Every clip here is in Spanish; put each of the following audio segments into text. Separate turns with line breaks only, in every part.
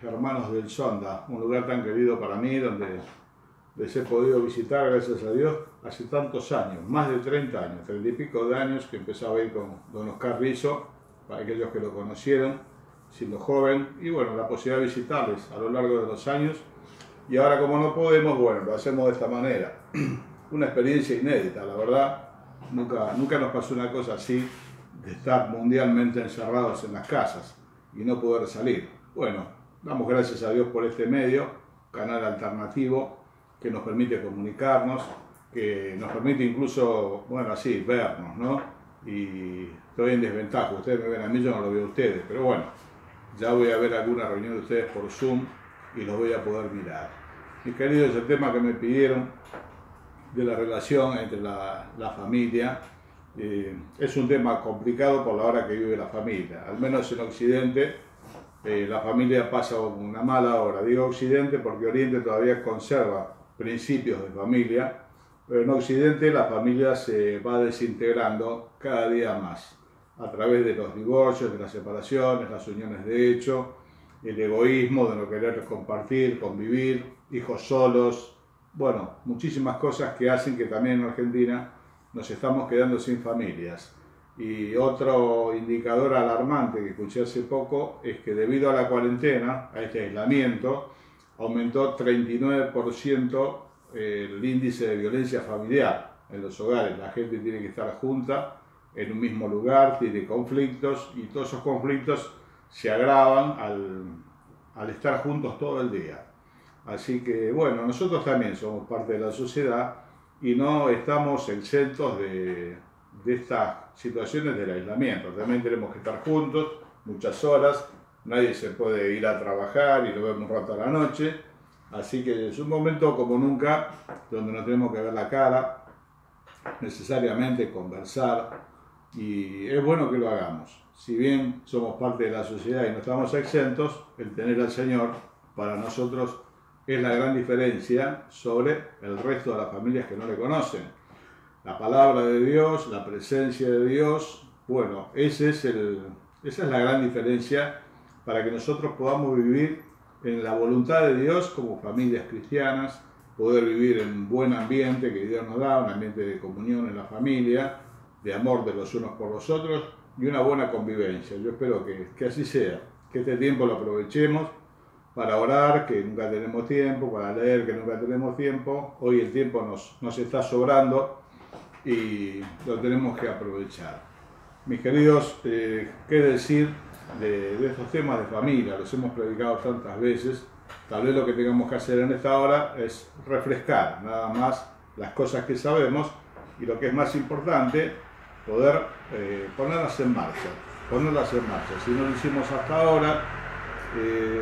hermanos del Sonda, un lugar tan querido para mí, donde les he podido visitar, gracias a Dios, hace tantos años, más de 30 años, 30 y pico de años que empezaba a ir con don Oscar Rizzo, para aquellos que lo conocieron, siendo joven, y bueno, la posibilidad de visitarles a lo largo de los años. Y ahora, como no podemos, bueno, lo hacemos de esta manera. Una experiencia inédita, la verdad. Nunca nos pasó una cosa así, de estar mundialmente encerrados en las casas y no poder salir. Bueno, damos gracias a Dios por este medio, canal alternativo, que nos permite comunicarnos, que nos permite incluso, bueno, así, vernos, ¿no? Y estoy en desventaja, ustedes me ven a mí, yo no lo veo a ustedes, pero bueno, ya voy a ver alguna reunión de ustedes por Zoom y los voy a poder mirar. Mis queridos, el tema que me pidieron de la relación entre la familia, es un tema complicado por la hora que vive la familia. Al menos en Occidente, la familia pasa una mala hora. Digo Occidente porque Oriente todavía conserva principios de familia, pero en Occidente la familia se va desintegrando cada día más a través de los divorcios, de las separaciones, las uniones de hecho, el egoísmo de no querer compartir, convivir, hijos solos, bueno, muchísimas cosas que hacen que también en Argentina nos estamos quedando sin familias. Y otro indicador alarmante que escuché hace poco es que debido a la cuarentena, a este aislamiento, aumentó 39% el índice de violencia familiar en los hogares. La gente tiene que estar junta en un mismo lugar, tiene conflictos y todos esos conflictos se agravan al estar juntos todo el día. Así que bueno, nosotros también somos parte de la sociedad y no estamos exentos de estas situaciones del aislamiento. También tenemos que estar juntos muchas horas, nadie se puede ir a trabajar y lo vemos un rato a la noche. Así que es un momento como nunca donde nos tenemos que ver la cara, necesariamente conversar, y es bueno que lo hagamos. Si bien somos parte de la sociedad y no estamos exentos, el tener al Señor para nosotros es la gran diferencia sobre el resto de las familias que no le conocen. La palabra de Dios, la presencia de Dios, bueno, esa es la gran diferencia para que nosotros podamos vivir en la voluntad de Dios como familias cristianas, poder vivir en un buen ambiente que Dios nos da, un ambiente de comunión en la familia, de amor de los unos por los otros y una buena convivencia. Yo espero que así sea, que este tiempo lo aprovechemos para orar, que nunca tenemos tiempo, para leer, que nunca tenemos tiempo. Hoy el tiempo nos está sobrando y lo tenemos que aprovechar. Mis queridos, ¿qué decir de estos temas de familia? Los hemos predicado tantas veces. Tal vez lo que tengamos que hacer en esta hora es refrescar nada más las cosas que sabemos y lo que es más importante, poder ponerlas en marcha. Si no lo hicimos hasta ahora,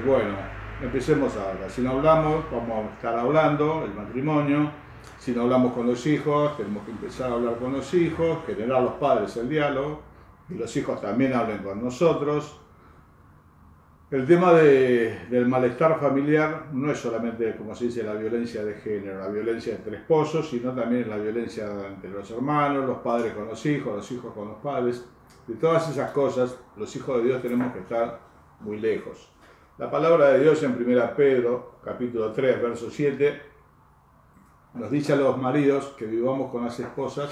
bueno, empecemos ahora. Si no hablamos, vamos a estar hablando, el matrimonio. Si no hablamos con los hijos, tenemos que empezar a hablar con los hijos, generar los padres el diálogo, y los hijos también hablen con nosotros. El tema del malestar familiar no es solamente, como se dice, la violencia de género, la violencia entre esposos, sino también la violencia entre los hermanos, los padres con los hijos con los padres. De todas esas cosas, los hijos de Dios tenemos que estar muy lejos. La palabra de Dios en 1 Pedro, capítulo 3, verso 7, nos dice a los maridos que vivamos con las esposas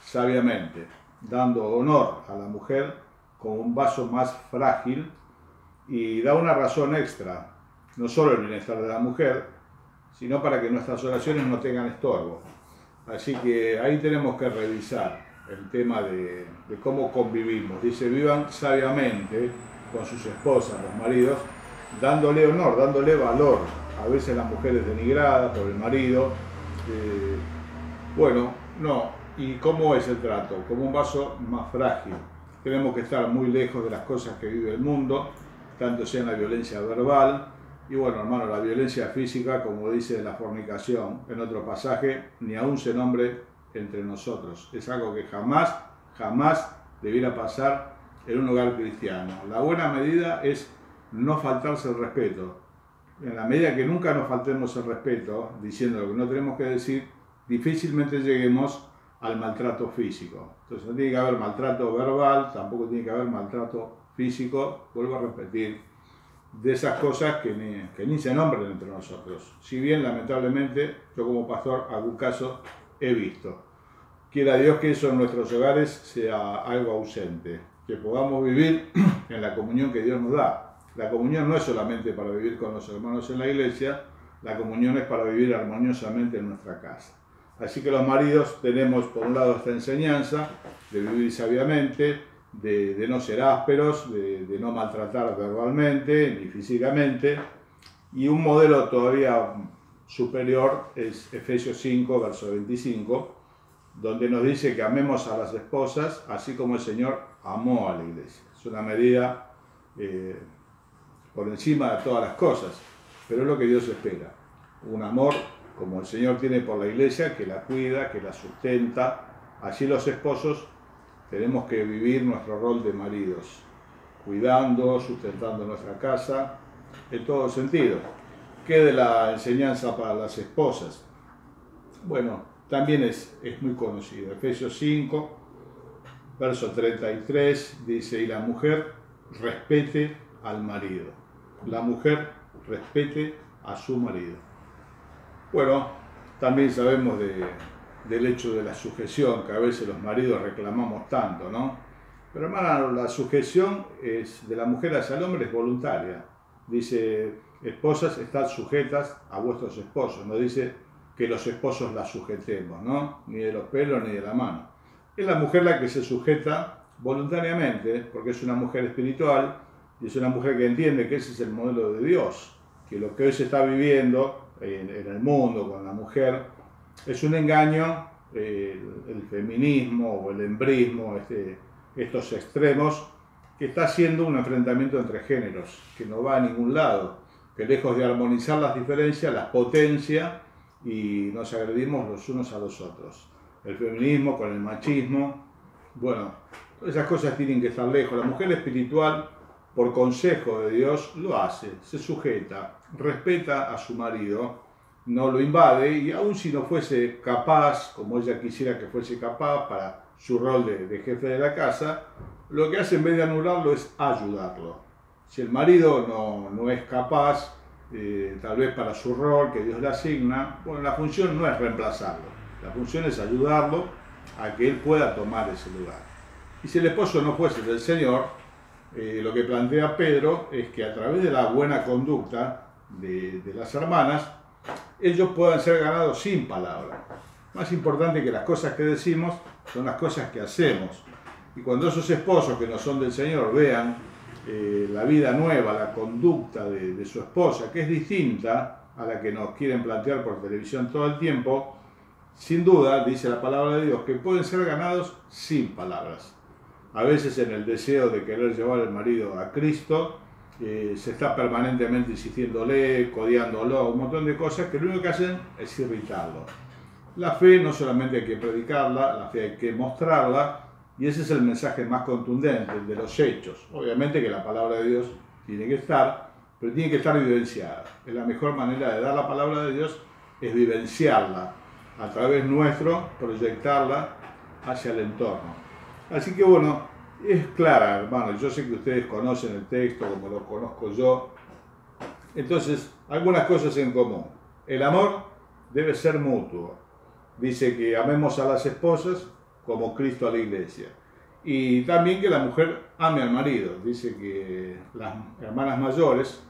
sabiamente, dando honor a la mujer como un vaso más frágil, y da una razón extra, no solo el bienestar de la mujer, sino para que nuestras oraciones no tengan estorbo. Así que ahí tenemos que revisar el tema de cómo convivimos. Dice, vivan sabiamente con sus esposas, los maridos, dándole honor, dándole valor. A veces la mujer es denigrada por el marido. Bueno, no. ¿Y cómo es el trato? Como un vaso más frágil. Tenemos que estar muy lejos de las cosas que vive el mundo, tanto sea en la violencia verbal, y bueno, hermano, la violencia física, como dice la fornicación en otro pasaje, ni aún se nombre entre nosotros. Es algo que jamás debiera pasar en un hogar cristiano. La buena medida es no faltarse el respeto. En la medida que nunca nos faltemos el respeto, diciendo lo que no tenemos que decir, difícilmente lleguemos al maltrato físico. Entonces no tiene que haber maltrato verbal, tampoco tiene que haber maltrato físico. Vuelvo a repetir, de esas cosas que ni se nombran entre nosotros. Si bien, lamentablemente, yo como pastor algún caso he visto. Quiera Dios que eso en nuestros hogares sea algo ausente, que podamos vivir en la comunión que Dios nos da. La comunión no es solamente para vivir con los hermanos en la iglesia, la comunión es para vivir armoniosamente en nuestra casa. Así que los maridos tenemos por un lado esta enseñanza de vivir sabiamente, de no ser ásperos, de no maltratar verbalmente ni físicamente, y un modelo todavía superior es Efesios 5, verso 25, donde nos dice que amemos a las esposas así como el Señor amó a la iglesia. Es una medida por encima de todas las cosas, pero es lo que Dios espera. Un amor como el Señor tiene por la iglesia, que la cuida, que la sustenta. Así los esposos tenemos que vivir nuestro rol de maridos, cuidando, sustentando nuestra casa, en todo sentido. ¿Qué de la enseñanza para las esposas? Bueno, también es muy conocido. Efesios 5, verso 33, dice, y la mujer respete al marido. La mujer respete a su marido. Bueno, también sabemos del hecho de la sujeción, que a veces los maridos reclamamos tanto, ¿no? Pero hermano, la sujeción de la mujer hacia el hombre es voluntaria. Dice, esposas, estad sujetas a vuestros esposos. No dice que los esposos la sujetemos, ¿no? Ni de los pelos ni de la mano. Es la mujer la que se sujeta voluntariamente, porque es una mujer espiritual y es una mujer que entiende que ese es el modelo de Dios, que lo que hoy se está viviendo en el mundo con la mujer es un engaño, el feminismo o el embrismo, estos extremos, que está haciendo un enfrentamiento entre géneros, que no va a ningún lado, que lejos de armonizar las diferencias, las potencia y nos agredimos los unos a los otros. El feminismo con el machismo, bueno, esas cosas tienen que estar lejos. La mujer espiritual, por consejo de Dios, lo hace, se sujeta, respeta a su marido, no lo invade, y aun si no fuese capaz, como ella quisiera que fuese capaz para su rol de jefe de la casa, lo que hace en vez de anularlo es ayudarlo. Si el marido no es capaz, tal vez para su rol que Dios le asigna, bueno, la función no es reemplazarlo, la función es ayudarlo a que él pueda tomar ese lugar. Y si el esposo no fuese del Señor, lo que plantea Pedro es que a través de la buena conducta de las hermanas, ellos puedan ser ganados sin palabra. Más importante que las cosas que decimos son las cosas que hacemos. Y cuando esos esposos que no son del Señor vean la vida nueva, la conducta de su esposa, que es distinta a la que nos quieren plantear por televisión todo el tiempo, sin duda, dice la palabra de Dios, que pueden ser ganados sin palabras. A veces en el deseo de querer llevar al marido a Cristo, se está permanentemente insistiéndole, codiándolo, un montón de cosas que lo único que hacen es irritarlo. La fe no solamente hay que predicarla, la fe hay que mostrarla, y ese es el mensaje más contundente, el de los hechos. Obviamente que la palabra de Dios tiene que estar, pero tiene que estar vivenciada. Es la mejor manera de dar la palabra de Dios, es vivenciarla, a través nuestro, proyectarla hacia el entorno. Así que bueno, es clara, hermanos, yo sé que ustedes conocen el texto como lo conozco yo. Entonces, algunas cosas en común. El amor debe ser mutuo. Dice que amemos a las esposas como Cristo a la iglesia. Y también que la mujer ame al marido. Dice que las hermanas mayores,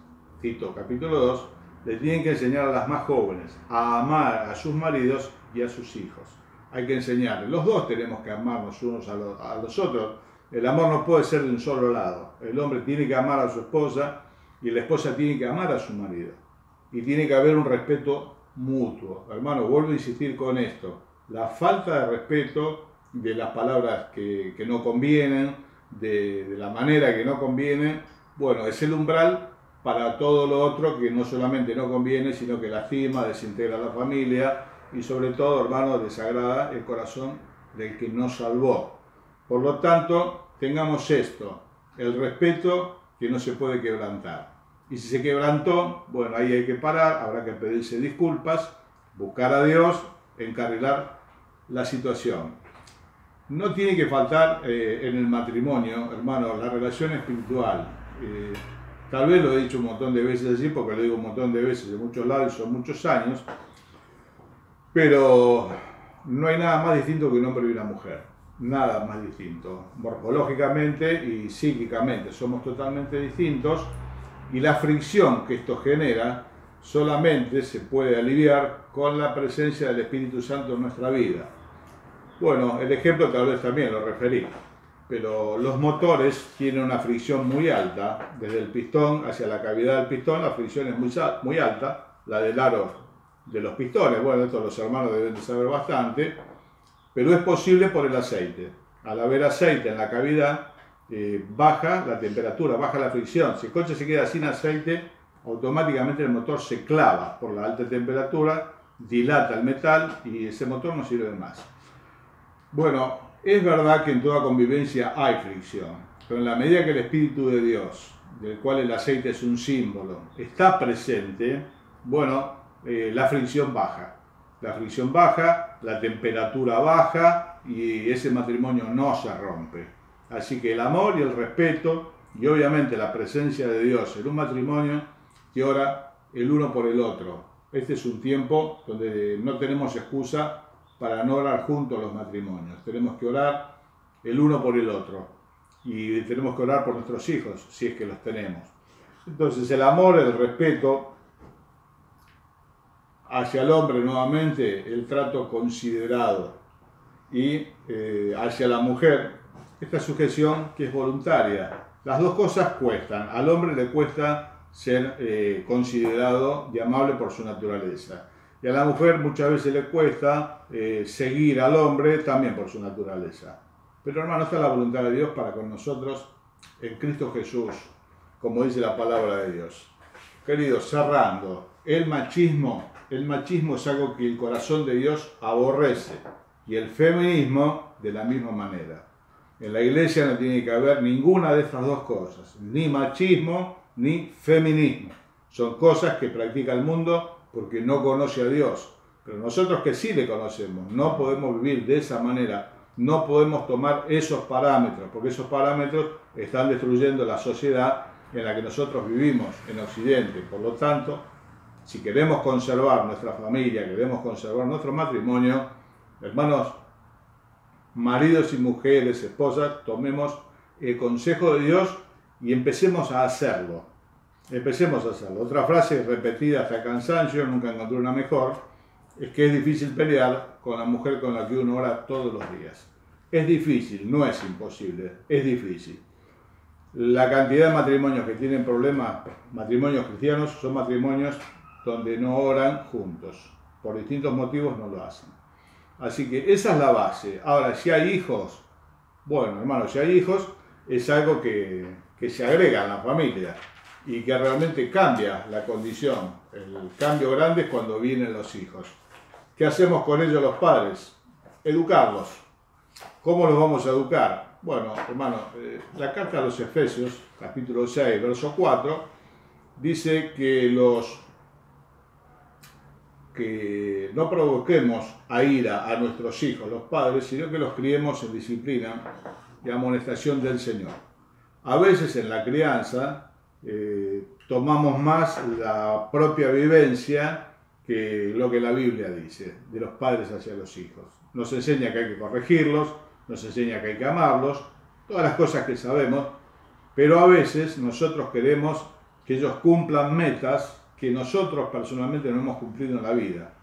Tito capítulo 2, le tienen que enseñar a las más jóvenes a amar a sus maridos y a sus hijos. Hay que enseñarles. Los dos tenemos que amarnos unos a los otros. El amor no puede ser de un solo lado. El hombre tiene que amar a su esposa y la esposa tiene que amar a su marido. Y tiene que haber un respeto mutuo. Hermano, vuelvo a insistir con esto. La falta de respeto de las palabras que no convienen, de la manera que no conviene, bueno, es el umbral para todo lo otro que no solamente no conviene, sino que lastima, desintegra a la familia y sobre todo, hermano, desagrada el corazón del que nos salvó. Por lo tanto, tengamos esto, el respeto que no se puede quebrantar. Y si se quebrantó, bueno, ahí hay que parar, habrá que pedirse disculpas, buscar a Dios, encarrilar la situación. No tiene que faltar en el matrimonio, hermano, la relación espiritual. Tal vez lo he dicho un montón de veces así, porque lo digo un montón de veces de muchos lados y son muchos años, pero no hay nada más distinto que un hombre y una mujer. Nada más distinto. Morfológicamente y psíquicamente somos totalmente distintos, y la fricción que esto genera solamente se puede aliviar con la presencia del Espíritu Santo en nuestra vida. Bueno, el ejemplo tal vez también lo referí, pero los motores tienen una fricción muy alta, desde el pistón hacia la cavidad del pistón la fricción es muy alta, la del aro de los pistones, bueno, esto los hermanos deben de saber bastante, pero es posible por el aceite. Al haber aceite en la cavidad, baja la temperatura, baja la fricción. Si el coche se queda sin aceite, automáticamente el motor se clava por la alta temperatura, dilata el metal y ese motor no sirve más. Bueno, es verdad que en toda convivencia hay fricción, pero en la medida que el Espíritu de Dios, del cual el aceite es un símbolo, está presente, bueno, la fricción baja. La fricción baja, la temperatura baja y ese matrimonio no se rompe. Así que el amor y el respeto y obviamente la presencia de Dios en un matrimonio que ora el uno por el otro. Este es un tiempo donde no tenemos excusa para no orar juntos los matrimonios. Tenemos que orar el uno por el otro y tenemos que orar por nuestros hijos, si es que los tenemos. Entonces el amor, el respeto hacia el hombre nuevamente, el trato considerado, y hacia la mujer, esta sujeción que es voluntaria. Las dos cosas cuestan. Al hombre le cuesta ser considerado y amable por su naturaleza. Y a la mujer muchas veces le cuesta seguir al hombre también por su naturaleza. Pero hermano, esta es la voluntad de Dios para con nosotros en Cristo Jesús, como dice la palabra de Dios. Queridos, cerrando, el machismo es algo que el corazón de Dios aborrece, y el feminismo de la misma manera. En la iglesia no tiene que haber ninguna de estas dos cosas, ni machismo ni feminismo. Son cosas que practica el mundo porque no conoce a Dios. Pero nosotros que sí le conocemos, no podemos vivir de esa manera, no podemos tomar esos parámetros, porque esos parámetros están destruyendo la sociedad en la que nosotros vivimos en Occidente. Por lo tanto, si queremos conservar nuestra familia, queremos conservar nuestro matrimonio, hermanos, maridos y mujeres, esposas, tomemos el consejo de Dios y empecemos a hacerlo. Empecemos a hacerlo. Otra frase repetida hasta cansancio, nunca encontré una mejor, es que es difícil pelear con la mujer con la que uno ora todos los días. Es difícil, no es imposible, es difícil. La cantidad de matrimonios que tienen problemas, matrimonios cristianos, son matrimonios donde no oran juntos. Por distintos motivos no lo hacen. Así que esa es la base. Ahora, si hay hijos, bueno, hermano, si hay hijos, es algo que se agrega a la familia y que realmente cambia la condición. El cambio grande es cuando vienen los hijos. ¿Qué hacemos con ellos los padres? Educarlos. ¿Cómo los vamos a educar? Bueno, hermano, la carta a los Efesios, capítulo 6, verso 4, dice que no provoquemos a ira a nuestros hijos, los padres, sino que los criemos en disciplina y amonestación del Señor. A veces en la crianza tomamos más la propia vivencia que lo que la Biblia dice, de los padres hacia los hijos. Nos enseña que hay que corregirlos, nos enseña que hay que amarlos, todas las cosas que sabemos, pero a veces nosotros queremos que ellos cumplan metas que nosotros personalmente no hemos cumplido en la vida.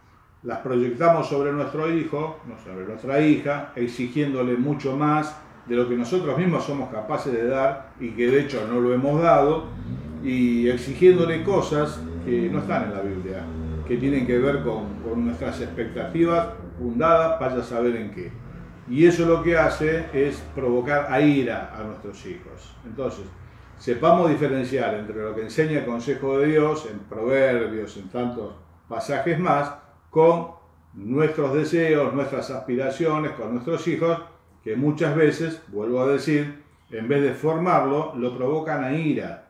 Las proyectamos sobre nuestro hijo, sobre nuestra hija, exigiéndole mucho más de lo que nosotros mismos somos capaces de dar y que de hecho no lo hemos dado, y exigiéndole cosas que no están en la Biblia, que tienen que ver con nuestras expectativas fundadas, vaya a saber en qué. Y eso lo que hace es provocar a ira a nuestros hijos. Entonces, sepamos diferenciar entre lo que enseña el consejo de Dios en Proverbios, en tantos pasajes más, con nuestros deseos, nuestras aspiraciones, con nuestros hijos, que muchas veces, vuelvo a decir, en vez de formarlo, lo provocan a ira.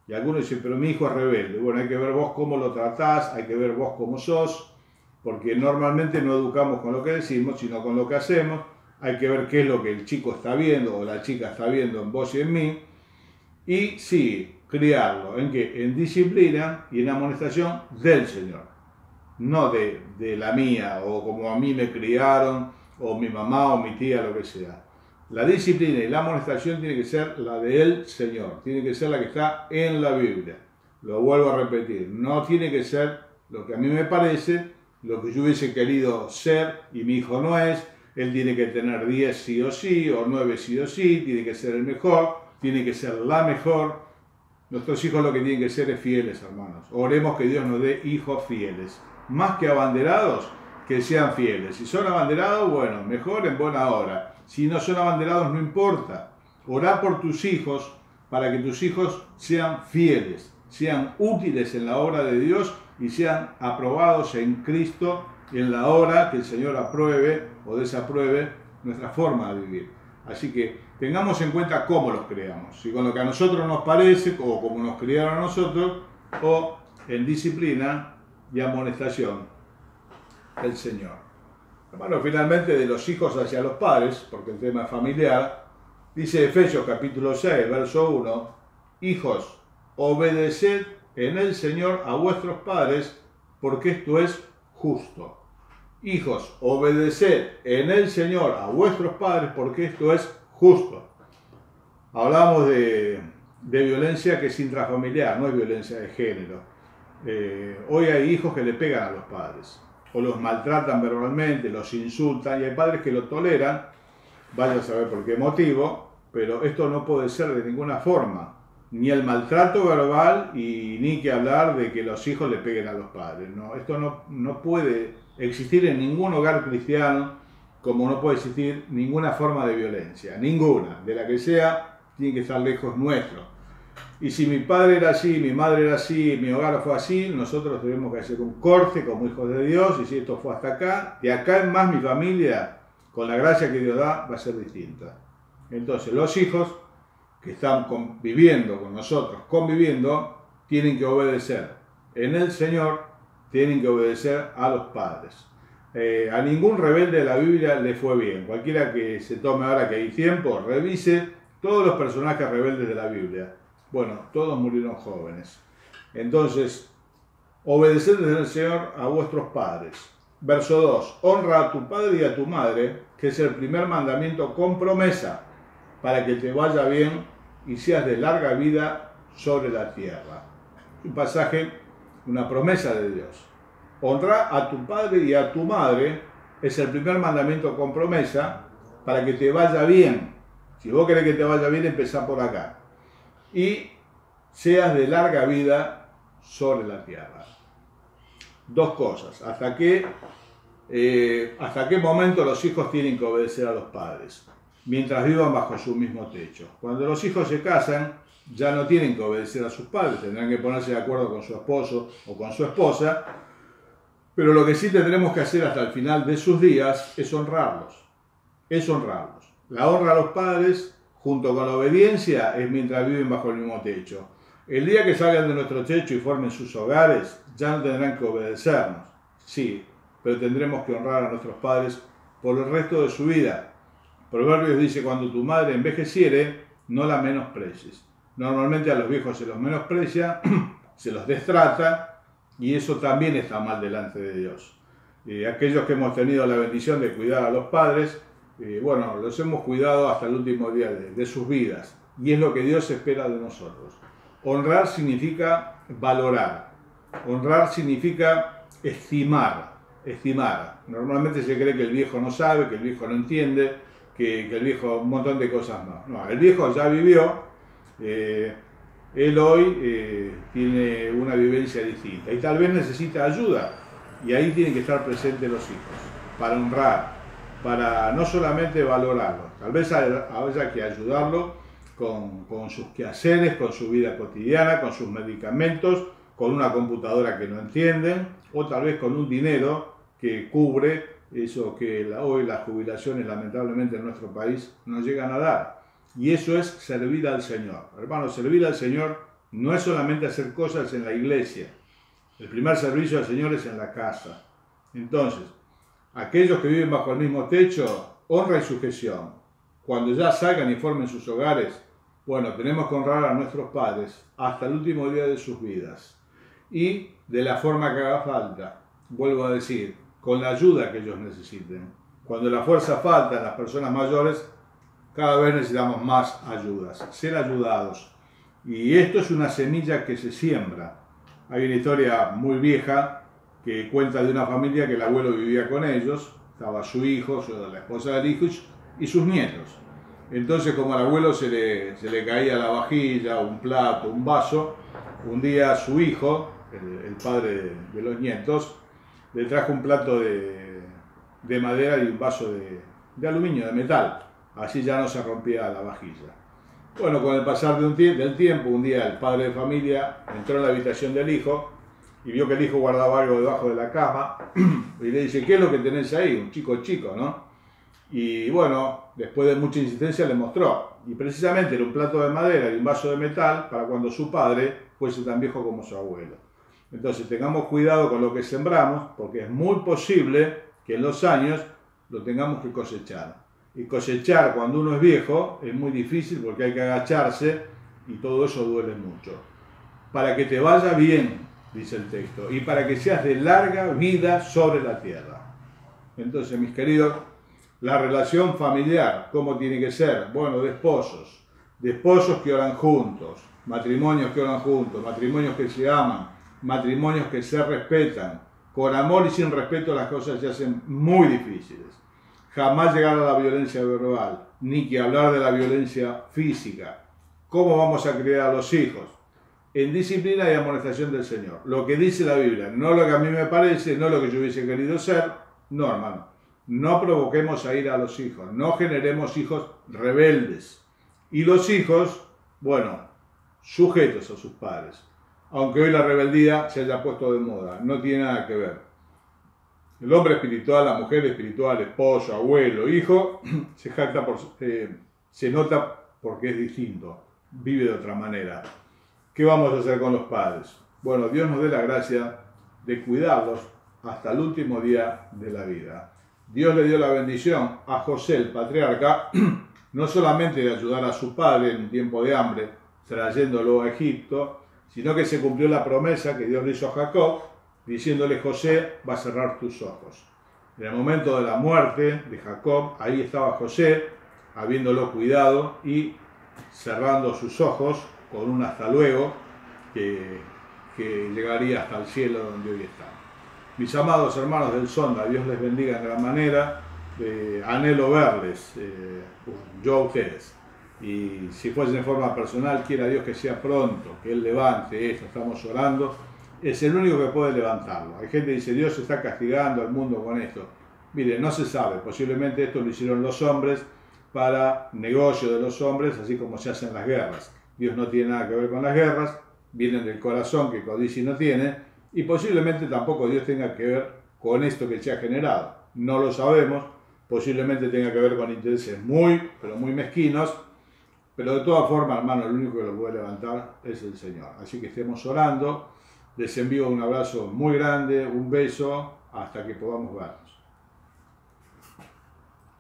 Y algunos dicen, pero mi hijo es rebelde. Bueno, hay que ver vos cómo lo tratás, hay que ver vos cómo sos, porque normalmente no educamos con lo que decimos, sino con lo que hacemos. Hay que ver qué es lo que el chico está viendo o la chica está viendo en vos y en mí. Y sí, criarlo. ¿En qué? En disciplina y en amonestación del Señor. No de la mía, o como a mí me criaron, o mi mamá, o mi tía, lo que sea. La disciplina y la amonestación tiene que ser la del Señor. Tiene que ser la que está en la Biblia. Lo vuelvo a repetir. No tiene que ser lo que a mí me parece, lo que yo hubiese querido ser, y mi hijo no es. Él tiene que tener 10 sí o sí, o 9 sí o sí, tiene que ser el mejor, tiene que ser la mejor. Nuestros hijos lo que tienen que ser es fieles, hermanos. Oremos que Dios nos dé hijos fieles. Más que abanderados, que sean fieles. Si son abanderados, bueno, mejor en buena hora. Si no son abanderados, no importa. Orá por tus hijos para que tus hijos sean fieles, sean útiles en la obra de Dios y sean aprobados en Cristo en la hora que el Señor apruebe o desapruebe nuestra forma de vivir. Así que tengamos en cuenta cómo los creamos, si con lo que a nosotros nos parece o como nos criaron a nosotros, o en disciplina y amonestación del Señor. Bueno, finalmente de los hijos hacia los padres, porque el tema es familiar, dice Efesios capítulo 6, verso 1, hijos, obedeced en el Señor a vuestros padres, porque esto es justo. Hijos, obedeced en el Señor a vuestros padres, porque esto es justo. Hablamos de violencia que es intrafamiliar, no es violencia de género. Hoy hay hijos que le pegan a los padres, o los maltratan verbalmente, los insultan, y hay padres que lo toleran, vaya a saber por qué motivo, pero esto no puede ser de ninguna forma, ni el maltrato verbal y ni que hablar de que los hijos le peguen a los padres. No, esto no puede existir en ningún hogar cristiano, como no puede existir ninguna forma de violencia, ninguna, de la que sea, tiene que estar lejos nuestro. Y si mi padre era así, mi madre era así, mi hogar fue así, nosotros tenemos que hacer un corte como hijos de Dios, y si esto fue hasta acá, de acá en más mi familia, con la gracia que Dios da, va a ser distinta. Entonces los hijos que están viviendo con nosotros, conviviendo, tienen que obedecer. En el Señor tienen que obedecer a los padres. A ningún rebelde de la Biblia le fue bien. Cualquiera que se tome ahora que hay tiempo, revise todos los personajes rebeldes de la Biblia. Bueno, todos murieron jóvenes. Entonces, obedeced en el Señor a vuestros padres. Verso 2. Honra a tu padre y a tu madre, que es el primer mandamiento con promesa, para que te vaya bien y seas de larga vida sobre la tierra. Un pasaje, una promesa de Dios. Honra a tu padre y a tu madre, es el primer mandamiento con promesa, para que te vaya bien. Si vos querés que te vaya bien, empezá por acá. Y seas de larga vida sobre la tierra. Dos cosas. ¿Hasta qué momento los hijos tienen que obedecer a los padres? Mientras vivan bajo su mismo techo. Cuando los hijos se casan, ya no tienen que obedecer a sus padres, tendrán que ponerse de acuerdo con su esposo o con su esposa, pero lo que sí tendremos que hacer hasta el final de sus días es honrarlos. Es honrarlos. La honra a los padres, junto con la obediencia, es mientras viven bajo el mismo techo. El día que salgan de nuestro techo y formen sus hogares, ya no tendrán que obedecernos. Sí, pero tendremos que honrar a nuestros padres por el resto de su vida. Proverbios dice, cuando tu madre envejeciere, no la menosprecies. Normalmente a los viejos se los menosprecia, se los destrata, y eso también está mal delante de Dios. Aquellos que hemos tenido la bendición de cuidar a los padres, bueno, los hemos cuidado hasta el último día de sus vidas, y es lo que Dios espera de nosotros. Honrar significa valorar, honrar significa estimar. Normalmente se cree que el viejo no sabe, que el viejo no entiende, que el viejo, un montón de cosas más. No, el viejo ya vivió, él hoy tiene una vivencia distinta y tal vez necesita ayuda, y ahí tienen que estar presentes los hijos para honrar, para no solamente valorarlo, tal vez haya que ayudarlo con sus quehaceres, con su vida cotidiana, con sus medicamentos, con una computadora que no entienden, o tal vez con un dinero que cubre eso que hoy las jubilaciones lamentablemente en nuestro país no llegan a dar. Y eso es servir al Señor. Hermanos, servir al Señor no es solamente hacer cosas en la iglesia. El primer servicio al Señor es en la casa. Entonces, aquellos que viven bajo el mismo techo, honra y sujeción. Cuando ya salgan y formen sus hogares, Bueno, tenemos que honrar a nuestros padres hasta el último día de sus vidas y de la forma que haga falta. Vuelvo a decir, con la ayuda que ellos necesiten. Cuando la fuerza falta en las personas mayores, cada vez necesitamos más ayudas, ser ayudados. Y esto es una semilla que se siembra. Hay una historia muy vieja que cuenta de una familia que el abuelo vivía con ellos, estaba su hijo, la esposa del hijo y sus nietos. Entonces, como al abuelo se le caía la vajilla, un plato, un vaso, un día su hijo, el padre de los nietos, le trajo un plato de madera y un vaso de aluminio, de metal. Así ya no se rompía la vajilla. Bueno, con el pasar del tiempo, un día el padre de familia entró en la habitación del hijo y vio que el hijo guardaba algo debajo de la cama y le dice, ¿qué es lo que tenés ahí? Un chico, ¿no? Y bueno, después de mucha insistencia le mostró. Y precisamente era un plato de madera y un vaso de metal para cuando su padre fuese tan viejo como su abuelo. Entonces tengamos cuidado con lo que sembramos, porque es muy posible que en los años lo tengamos que cosechar. Y cosechar cuando uno es viejo es muy difícil porque hay que agacharse y todo eso duele mucho. Para que te vaya bien, dice el texto, y para que seas de larga vida sobre la tierra. Entonces, mis queridos, la relación familiar, ¿cómo tiene que ser? Bueno, de esposos que oran juntos, matrimonios que oran juntos, matrimonios que se aman, matrimonios que se respetan. Con amor y sin respeto las cosas se hacen muy difíciles. Jamás llegar a la violencia verbal, ni que hablar de la violencia física. ¿Cómo vamos a criar a los hijos? En disciplina y amonestación del Señor. Lo que dice la Biblia, no lo que a mí me parece, no lo que yo hubiese querido ser. No, hermano. No provoquemos a ir a los hijos. No generemos hijos rebeldes. Y los hijos, bueno, sujetos a sus padres. Aunque hoy la rebeldía se haya puesto de moda. No tiene nada que ver. El hombre espiritual, la mujer espiritual, esposo, abuelo, hijo, se nota porque es distinto, vive de otra manera. ¿Qué vamos a hacer con los padres? Bueno, Dios nos dé la gracia de cuidarlos hasta el último día de la vida. Dios le dio la bendición a José, el patriarca, no solamente de ayudar a su padre en un tiempo de hambre, trayéndolo a Egipto, sino que se cumplió la promesa que Dios le hizo a Jacob, diciéndole, José va a cerrar tus ojos. En el momento de la muerte de Jacob, ahí estaba José, habiéndolo cuidado y cerrando sus ojos con un hasta luego que llegaría hasta el cielo donde hoy está. Mis amados hermanos del Sonda, Dios les bendiga en gran manera. Anhelo verles, yo a ustedes. Y si fuese de forma personal, quiera Dios que sea pronto, que Él levante esto, estamos orando. Es el único que puede levantarlo. Hay gente que dice, Dios está castigando al mundo con esto. Mire, no se sabe, posiblemente esto lo hicieron los hombres para negocio de los hombres, así como se hacen las guerras. Dios no tiene nada que ver con las guerras, vienen del corazón que codicia no tiene, y posiblemente tampoco Dios tenga que ver con esto que se ha generado. No lo sabemos, posiblemente tenga que ver con intereses pero muy mezquinos, pero de todas formas, hermano, el único que lo puede levantar es el Señor. Así que estemos orando. Les envío un abrazo muy grande, un beso, hasta que podamos vernos.